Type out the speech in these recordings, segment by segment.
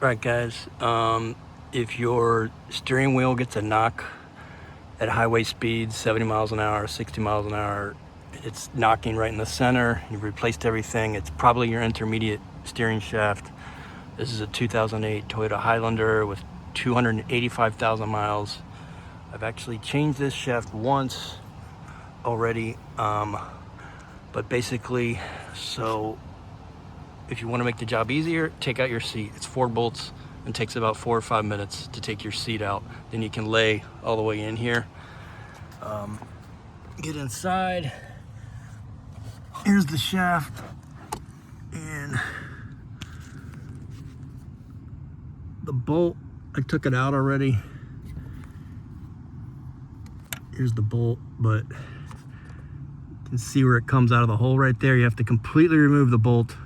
Right, guys, if your steering wheel gets a knock at highway speeds, 70 miles an hour, 60 miles an hour, it's knocking right in the center, you've replaced everything, it's probably your intermediate steering shaft. This is a 2008 Toyota Highlander with 285,000 miles. I've actually changed this shaft once already, but basically, so if you want to make the job easier, take out your seat. It's 4 bolts and takes about 4 or 5 minutes to take your seat out. Then you can lay all the way in here. Get inside. Here's the shaft, and the bolt, I took it out already. Here's the bolt, but you can see where it comes out of the hole right there. You have to completely remove the bolt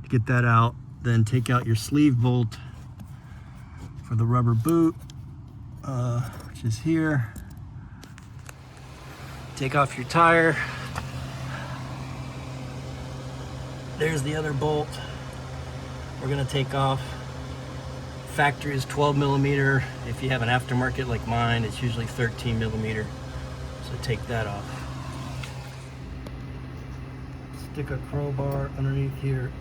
to get that out. Then take out your sleeve bolt for the rubber boot, which is here. Take off your tire. There's the other bolt we're gonna take off. Factory is 12 millimeter. If you have an aftermarket like mine, it's usually 13 millimeter. So take that off. Stick a crowbar underneath here.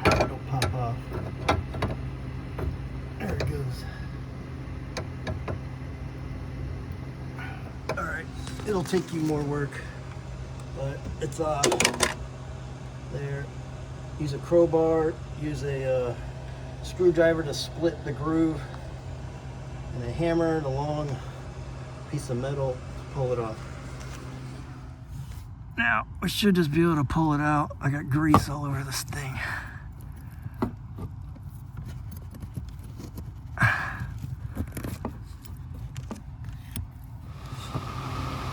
Don't pop off. There it goes. All right, it'll take you more work, but it's off. There. Use a crowbar, use a screwdriver to split the groove, and a hammer and a long piece of metal to pull it off. Now, we should just be able to pull it out. I got grease all over this thing.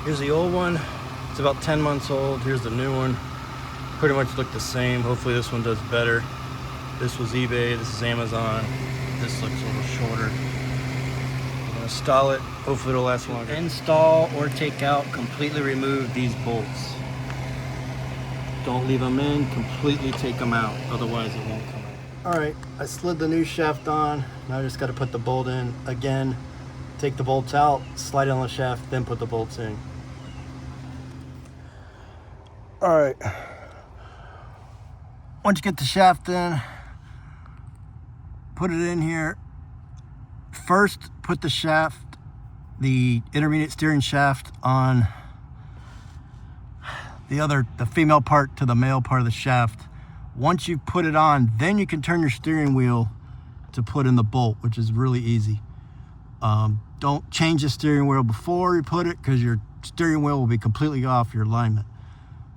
Here's the old one. It's about 10 months old. Here's the new one. Pretty much look the same. Hopefully this one does better. This was eBay, this is Amazon. This looks a little shorter. I'm gonna install it. Hopefully it'll last longer. Install or take out, completely remove these bolts. Don't leave them in, completely take them out. Otherwise it won't come out. All right, I slid the new shaft on. Now I just gotta put the bolt in. Again, take the bolts out, slide it on the shaft, then put the bolts in. All right. Once you get the shaft in, put it in here. First, put the shaft, the intermediate steering shaft, on the female part to the male part of the shaft. Once you put it on, then you can turn your steering wheel to put in the bolt, which is really easy. Don't change the steering wheel before you put it, because your steering wheel will be completely off your alignment.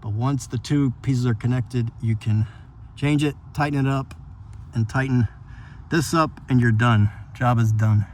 But once the two pieces are connected, you can change it, tighten it up, and tighten this up, and you're done. Job is done.